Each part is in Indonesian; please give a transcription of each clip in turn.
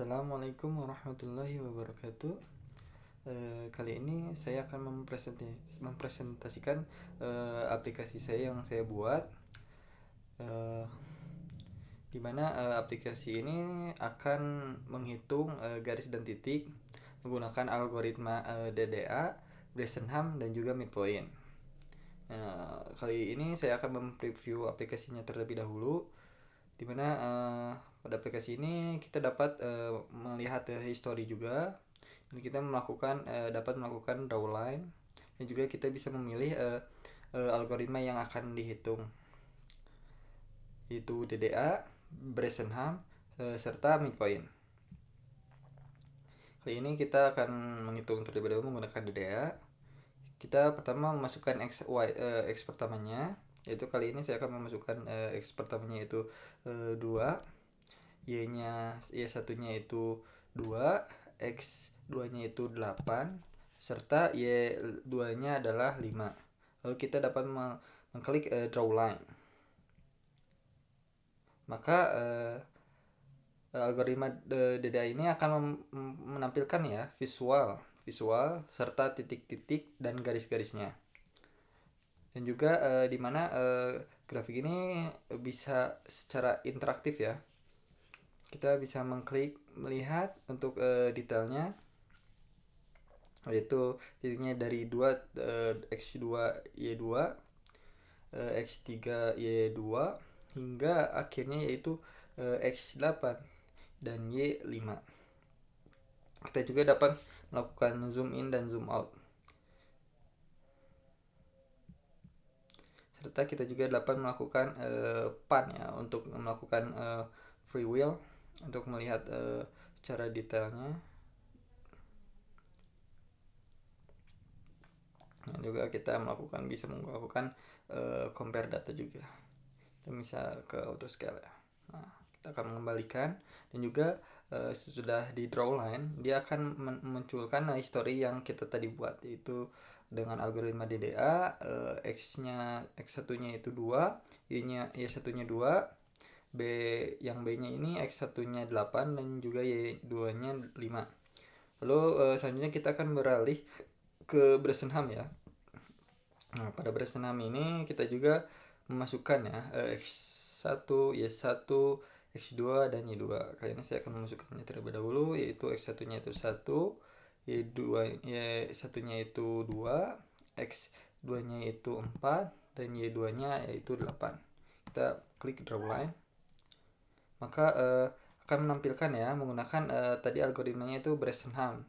Assalamualaikum warahmatullahi wabarakatuh. Kali ini saya akan mempresentasikan aplikasi saya yang saya buat, uh, di mana aplikasi ini akan menghitung garis dan titik menggunakan algoritma DDA, Bresenham, dan juga midpoint. Kali ini saya akan mempreview aplikasinya terlebih dahulu, di mana pada aplikasi ini kita dapat melihat history juga, dan kita dapat melakukan draw line, dan juga kita bisa memilih algoritma yang akan dihitung, yaitu DDA, Bresenham, serta midpoint. Kali ini kita akan menghitung terlebih dahulu menggunakan DDA. Kita pertama memasukkan X pertamanya, yaitu kali ini saya akan memasukkan X pertamanya yaitu 2, Y satunya itu 2, X 2 nya itu 8, serta Y 2 nya adalah 5. Lalu kita dapat mengklik draw line. Maka algoritma DDA ini akan menampilkan ya visual serta titik-titik dan garis-garisnya. Dan juga di mana grafik ini bisa secara interaktif ya. Kita bisa mengklik melihat untuk detailnya, yaitu titiknya dari 2 X2 Y2, X3 Y2 hingga akhirnya yaitu X8 dan Y5. Kita juga dapat melakukan zoom in dan zoom out, serta kita juga dapat melakukan pan ya untuk melakukan free wheel untuk melihat secara detailnya. Dan juga kita bisa melakukan compare data juga. Kita bisa ke auto scale ya. Nah, kita akan mengembalikan, dan juga sesudah di draw line dia akan memunculkan history yang kita tadi buat, yaitu dengan algoritma DDA, X1-nya itu 2, Y1-nya 2, yang B-nya ini X1-nya 8, dan juga Y2-nya 5. Lalu selanjutnya kita akan beralih ke Bresenham ya. Nah, pada Bresenham ini kita juga memasukkan ya X1, Y1, X2, dan Y2. Kali ini saya akan memasukkannya terlebih dahulu, yaitu X1-nya itu 1, Y1-nya itu 2, X2-nya itu 4, dan Y2-nya yaitu 8. Kita klik draw line. Maka akan menampilkan ya menggunakan tadi algoritmanya itu Bresenham.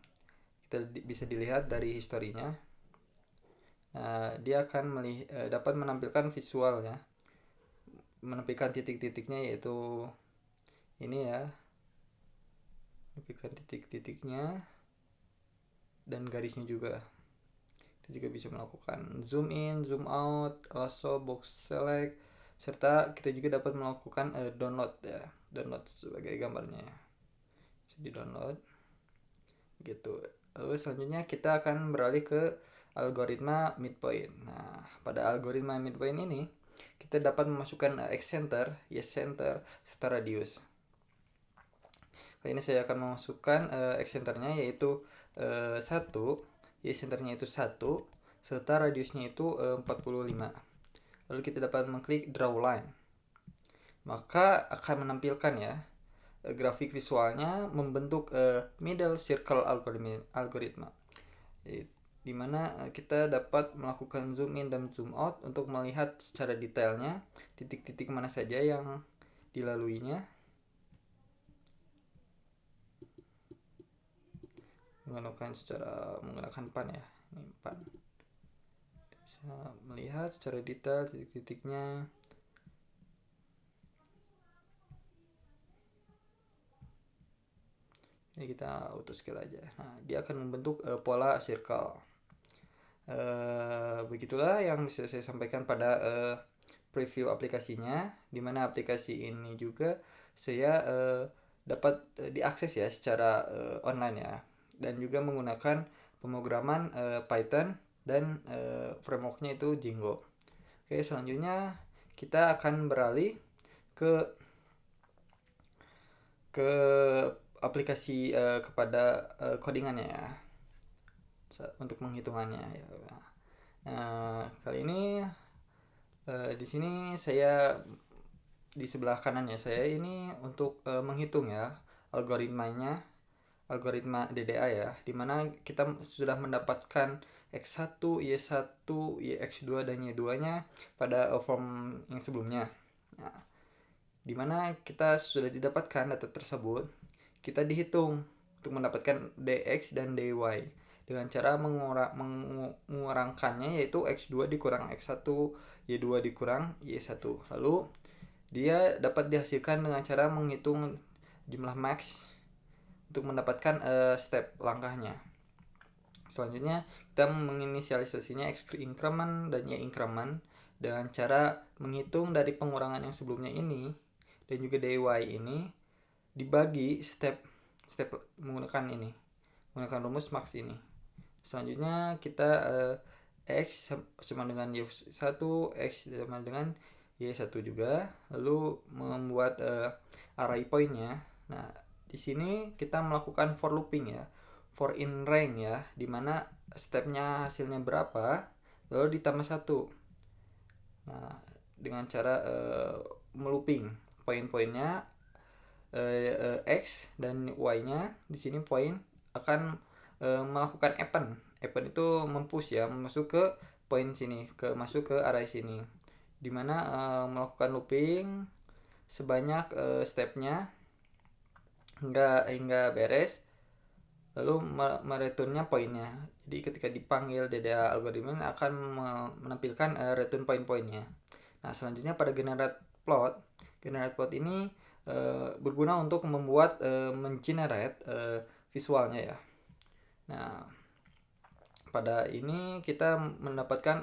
Kita bisa dilihat dari historinya. Dia akan dapat menampilkan visual ya, menampilkan titik-titiknya, yaitu ini ya, menampilkan titik-titiknya dan garisnya juga. Kita juga bisa melakukan zoom in, zoom out, lasso, box select, serta kita juga dapat melakukan download ya, download sebagai gambarnya, bisa di download gitu. Lalu selanjutnya kita akan beralih ke algoritma midpoint. Nah, pada algoritma midpoint ini kita dapat memasukkan X center, Y center, serta radius. Kali ini saya akan memasukkan X centernya yaitu 1, Y centernya itu 1, serta radiusnya itu 45. Lalu kita dapat mengklik draw line. Maka akan menampilkan ya grafik visualnya membentuk middle circle algoritma, di mana kita dapat melakukan zoom in dan zoom out untuk melihat secara detailnya titik-titik mana saja yang dilaluinya menggunakan pan ya. Ini pan. Bisa melihat secara detail titik-titiknya. Ini kita auto scale aja. Nah, dia akan membentuk pola circle. Begitulah yang bisa saya sampaikan pada preview aplikasinya, dimana aplikasi ini juga saya dapat diakses ya secara online ya, dan juga menggunakan pemrograman Python dan frameworknya itu Django. Oke, selanjutnya kita akan beralih ke aplikasi kepada codingannya ya, untuk menghitungannya ya. Nah, kali ini di sini saya di sebelah kanan ya, saya ini untuk menghitung ya algoritmanya, algoritma DDA ya, dimana kita sudah mendapatkan X1, Y1, YX2 dan Y2 nya pada form yang sebelumnya. Nah, dimana kita sudah didapatkan data tersebut, kita dihitung untuk mendapatkan DX dan DY dengan cara mengurangkannya, yaitu X2 dikurang X1, Y2 dikurang Y1. Lalu dia dapat dihasilkan dengan cara menghitung jumlah max untuk mendapatkan step langkahnya. Selanjutnya kita menginisialisasinya X increment dan Y increment dengan cara menghitung dari pengurangan yang sebelumnya ini dan juga DY ini dibagi step menggunakan rumus max ini. Selanjutnya kita X sama dengan Y1, X sama dengan Y1 juga, lalu membuat array pointnya. Nah, di sini kita melakukan for looping ya, for in range ya, dimana stepnya hasilnya berapa lalu ditambah 1. Nah, dengan cara melooping poin-poinnya X dan Y-nya di sini poin akan melakukan append itu mempush ya, masuk ke poin sini, masuk ke array sini, dimana melakukan looping sebanyak stepnya hingga beres, lalu mereturnnya poinnya. Jadi ketika dipanggil DDA algoritma akan menampilkan return poin-poinnya. Nah, selanjutnya pada generate plot ini berguna untuk membuat mengenerate visualnya ya. Nah, pada ini kita mendapatkan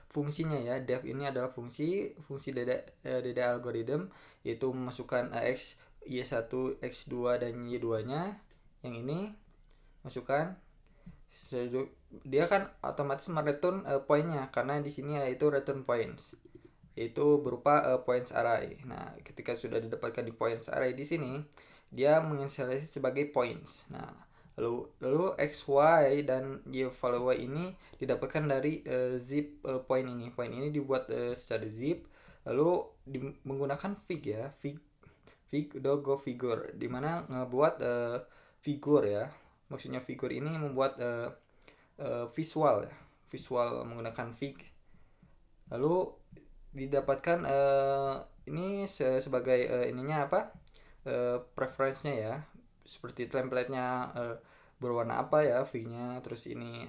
fungsinya ya. Def ini adalah fungsi DDA algorithm, yaitu memasukkan X, Y1, X2 dan Y2 nya. Yang ini masukkan, dia kan otomatis mereturn poinnya, karena di sini yaitu return points, yaitu berupa points array. Nah, ketika sudah didapatkan di points array di sini, dia menginisialisasi sebagai points. Nah, lalu X, Y dan Y value Y ini didapatkan dari zip point ini. Point ini dibuat secara zip, lalu menggunakan fig ya, fig go figure, dimana ngebuat figur ya. Maksudnya figur ini membuat visual ya, visual menggunakan fig. Lalu didapatkan ini sebagai ininya apa, preference-nya ya, seperti template-nya berwarna apa ya fig-nya, terus ini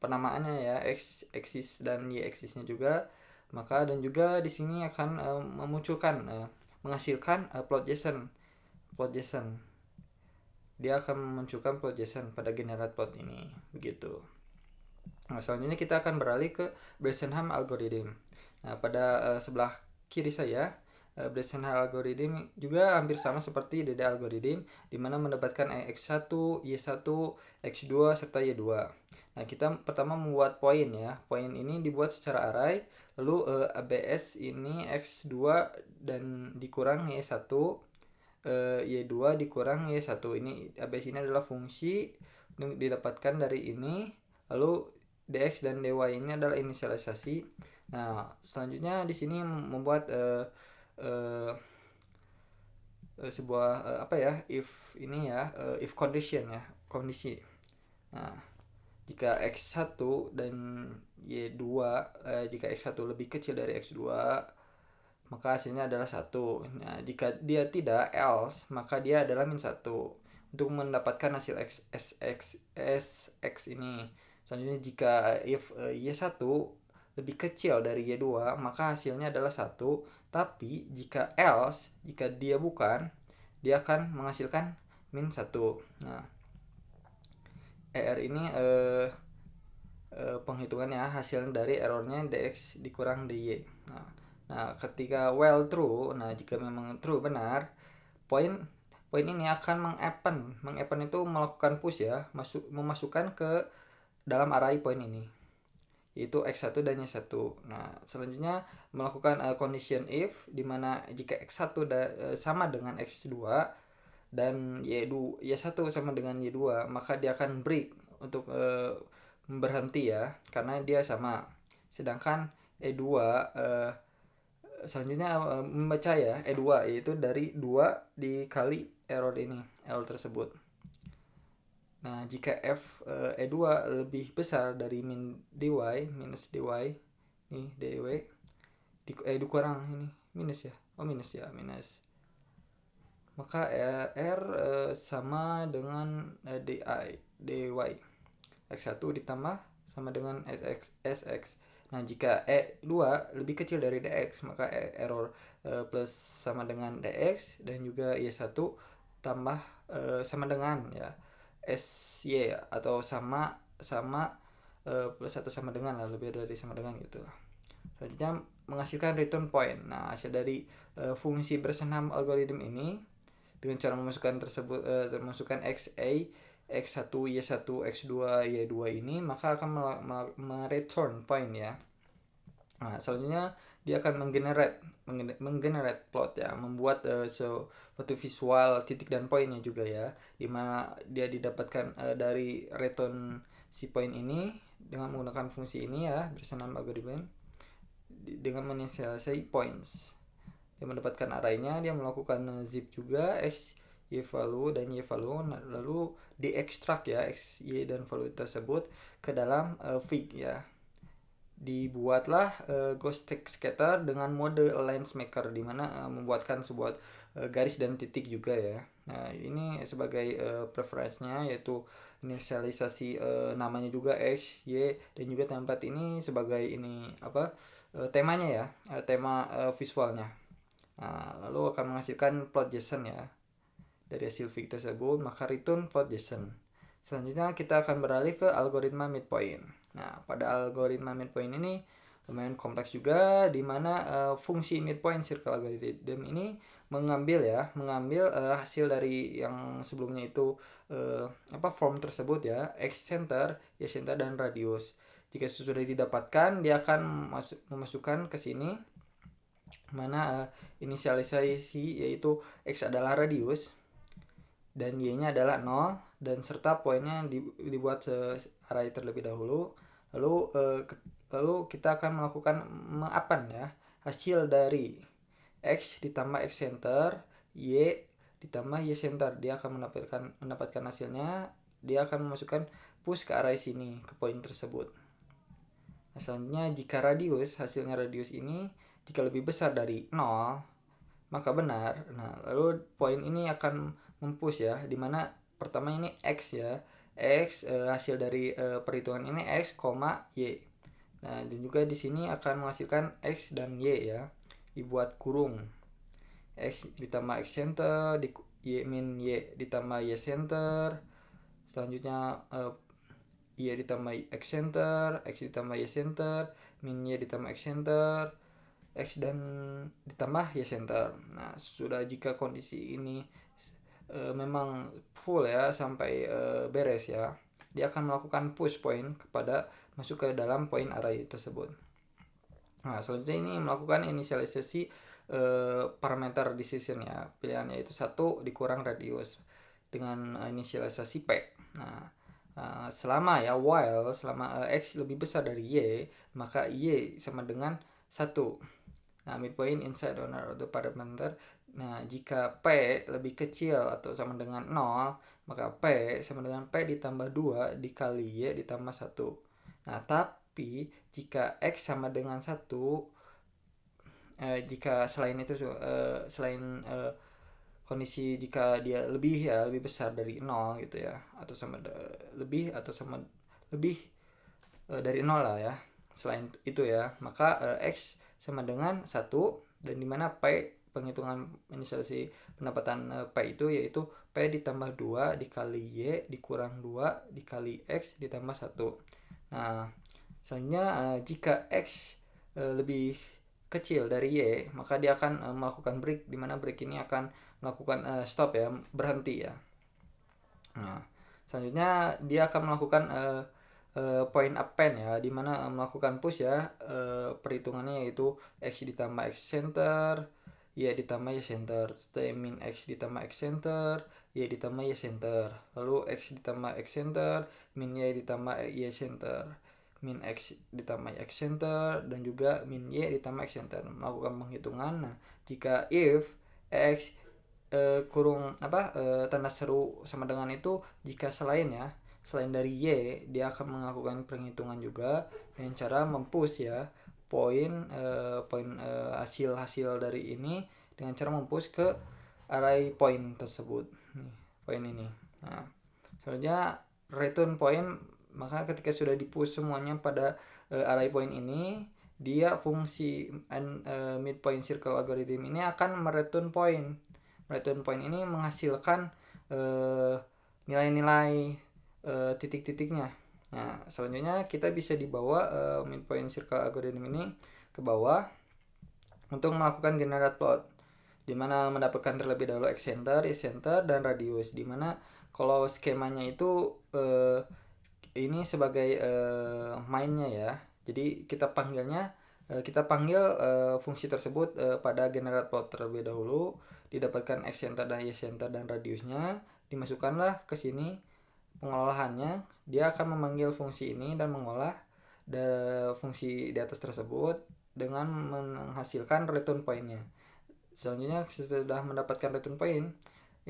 penamaannya ya, X axis dan Y axis-nya juga. Maka dan juga di sini akan menghasilkan plot JSON. Dia akan memunculkan plot JSON pada generate plot ini, begitu. Nah, selanjutnya kita akan beralih ke Bresenham algorithm. Nah, pada sebelah kiri saya, Bresenham algorithm juga hampir sama seperti DDA algorithm, di mana mendapatkan X1, Y1, X2 serta Y2. Nah, kita pertama membuat poin ya. Poin ini dibuat secara array, lalu ABS ini X2 dan dikurang Y1, Y2 dikurang Y1. Ini ABS ini adalah fungsi yang didapatkan dari ini, lalu DX dan DY ini adalah inisialisasi. Nah, selanjutnya di sini membuat sebuah apa ya, if ini ya, if condition ya, kondisi. Nah, jika X1 dan Y2, jika X1 lebih kecil dari X2, maka hasilnya adalah 1. Nah, jika dia tidak, else, maka dia adalah min 1 untuk mendapatkan hasil X ini. Selanjutnya jika if Y1 lebih kecil dari Y2, maka hasilnya adalah 1. Tapi jika else, jika dia bukan, dia akan menghasilkan min 1. Nah, ER ini penghitungannya hasil dari errornya DX dikurang DY. Nah, ketika while true, nah jika memang true benar, poin ini akan mengappend itu melakukan push ya, memasukkan ke dalam array poin ini, yaitu X1 dan Y1. Nah, selanjutnya melakukan condition if, dimana jika X1 sama dengan X2, dan Y1 sama dengan Y2, maka dia akan break untuk berhenti ya, karena dia sama. Sedangkan E2 selanjutnya membaca ya, E2 yaitu dari 2 dikali error tersebut. Nah, jika f E2 lebih besar dari minus dy nih, dy dikurang ini minus ya. Minus. Maka r sama dengan dy x1 ditambah sama dengan sx. Nah, jika E2 lebih kecil dari dx, maka error plus sama dengan dx, dan juga y1 tambah sama dengan ya sy, atau sama plus atau sama dengan lah, lebih dari sama dengan gitu. Selanjutnya menghasilkan return point. Nah, hasil dari fungsi bersenam algoritma ini dengan cara memasukkan xa, x1, y1, x2, y2 ini, maka akan mereturn point ya. Nah, selanjutnya dia akan menggenerate plot ya, membuat suatu visual titik dan poinnya juga ya, dimana dia didapatkan dari return si point ini dengan menggunakan fungsi ini ya, bersenam algoritma dengan menginisialisasi points. Dia mendapatkan arraynya, dia melakukan zip juga x, y value dan y value, lalu diekstrak ya x, y dan value tersebut ke dalam fig ya. Dibuatlah ghost scatter dengan mode lens maker, dimana membuatkan sebuah garis dan titik juga ya. Nah, ini sebagai preference-nya, yaitu inisialisasi namanya juga x, y, dan juga template ini sebagai ini temanya ya, tema visualnya. Nah, lalu akan menghasilkan plot JSON ya dari hasil fig tersebut, maka return plot JSON. Selanjutnya kita akan beralih ke algoritma midpoint. Nah, pada algoritma midpoint ini lumayan kompleks juga, di mana fungsi midpoint circle algorithm ini mengambil hasil dari yang sebelumnya itu form tersebut ya, x center, y center, dan radius. Jika sudah didapatkan, dia akan memasukkan ke sini, mana inisialisasi yaitu x adalah radius dan y-nya adalah 0, dan serta poinnya dibuat searray terlebih dahulu. Lalu kita akan melakukan mengapan ya hasil dari x ditambah x center, y ditambah y center. Dia akan mendapatkan hasilnya, dia akan memasukkan push ke array sini ke poin tersebut. Nah, selanjutnya jika hasilnya radius ini jika lebih besar dari 0, maka benar. Nah, lalu poin ini akan mempush ya, dimana pertama ini x ya, x hasil dari perhitungan ini x, y. Nah, dan juga di sini akan menghasilkan x dan y ya, dibuat kurung, x ditambah x center, y ditambah y center. Selanjutnya y ditambah x center, x ditambah y center, min y ditambah x center, x dan ditambah y center. Nah, sudah jika kondisi ini memang full ya sampai beres ya, dia akan melakukan push point masuk ke dalam poin array tersebut. Nah, selanjutnya ini melakukan inisialisasi parameter decision ya, pilihannya itu 1 dikurang radius dengan inisialisasi p. Nah, selama x lebih besar dari y, maka y sama dengan 1. Nah, midpoint inside owner of the parameter. Nah, jika P lebih kecil atau sama dengan 0, maka P sama dengan P ditambah 2 dikali Y ditambah 1. Nah, tapi jika X sama dengan 1, jika selain itu kondisi jika dia lebih besar dari 0 gitu ya, atau lebih dari 0 lah ya, selain itu ya, maka X sama dengan 1, dan dimana P penghitungan inisialisasi pendapatan P itu yaitu P ditambah 2 dikali Y dikurang 2 dikali X ditambah 1. Nah, selanjutnya jika X lebih kecil dari Y, maka dia akan melakukan break, dimana break ini akan melakukan stop ya, berhenti ya. Nah, selanjutnya dia akan melakukan point append ya, dimana melakukan push ya, perhitungannya yaitu x ditambah x center, Y ditambah Y center, T min X ditambah X center, Y ditambah Y center, lalu X ditambah X center, min Y ditambah Y center, min X ditambah X center, dan juga min Y ditambah X center. Melakukan penghitungan. Nah, jika if X kurung tanda seru sama dengan itu, jika selain dari Y, dia akan melakukan perhitungan juga dengan cara mempush poin hasil dari ini dengan cara mempush ke array poin tersebut. Nih, poin ini. Nah, selanjutnya return point. Maka ketika sudah dipush semuanya pada array point ini, dia fungsi midpoint circle algorithm ini akan mereturn point. Return point ini menghasilkan nilai-nilai titik-titiknya. Nah, selanjutnya kita bisa dibawa midpoint circle algorithm ini ke bawah untuk melakukan generate plot, dimana mendapatkan terlebih dahulu X center, Y center, dan radius. Dimana kalau skemanya itu ini sebagai mainnya ya. Jadi kita panggil fungsi tersebut pada generate plot terlebih dahulu, didapatkan X center dan Y center dan radiusnya, dimasukkanlah ke sini pengolahannya. Dia akan memanggil fungsi ini dan mengolah fungsi di atas tersebut dengan menghasilkan return point-nya. Selanjutnya setelah mendapatkan return point,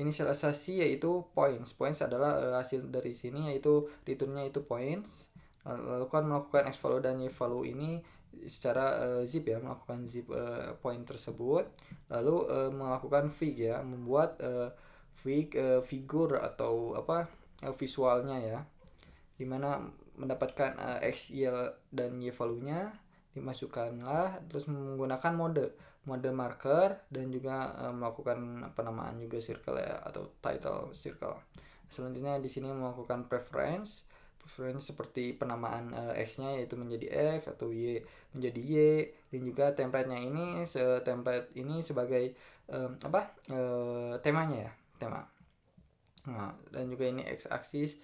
inisialisasi yaitu points. Points adalah hasil dari sini, yaitu returnnya itu points. Lalu kan melakukan X value dan Y value ini secara zip ya, melakukan zip point tersebut. Lalu melakukan fig ya, membuat figur atau visualnya ya, dimana mendapatkan X, Y dan Y value-nya, dimasukkanlah terus menggunakan mode marker, dan juga melakukan penamaan juga circle ya, atau title circle. Selanjutnya di sini melakukan preference seperti penamaan X-nya yaitu menjadi X atau Y menjadi Y, dan juga template-nya ini template ini sebagai temanya ya, tema. Nah, dan juga ini X axis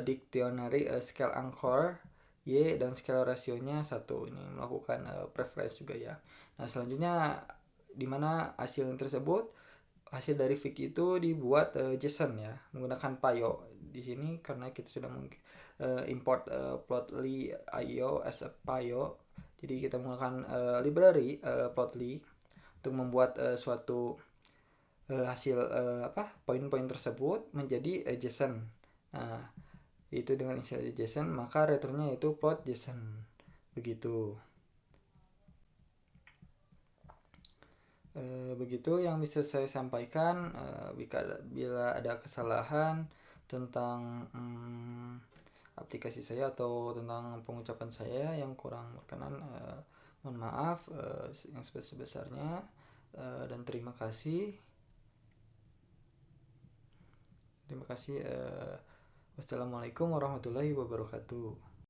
dictionary scale anchor Y, dan scale rasionya 1. Ini melakukan preference juga ya. Nah, selanjutnya dimana hasil tersebut, hasil dari fig itu dibuat JSON ya, menggunakan Pyo di sini karena kita sudah import Plotly IO as a Pyo. Jadi kita menggunakan library Plotly untuk membuat suatu hasil poin-poin tersebut menjadi JSON. Nah, itu dengan istilah JSON, maka returnnya itu plot JSON. Begitu. Begitu yang bisa saya sampaikan. Bila ada kesalahan tentang aplikasi saya atau tentang pengucapan saya yang kurang berkenan, mohon maaf yang sebesar-besarnya, dan terima kasih. Wassalamualaikum warahmatullahi wabarakatuh.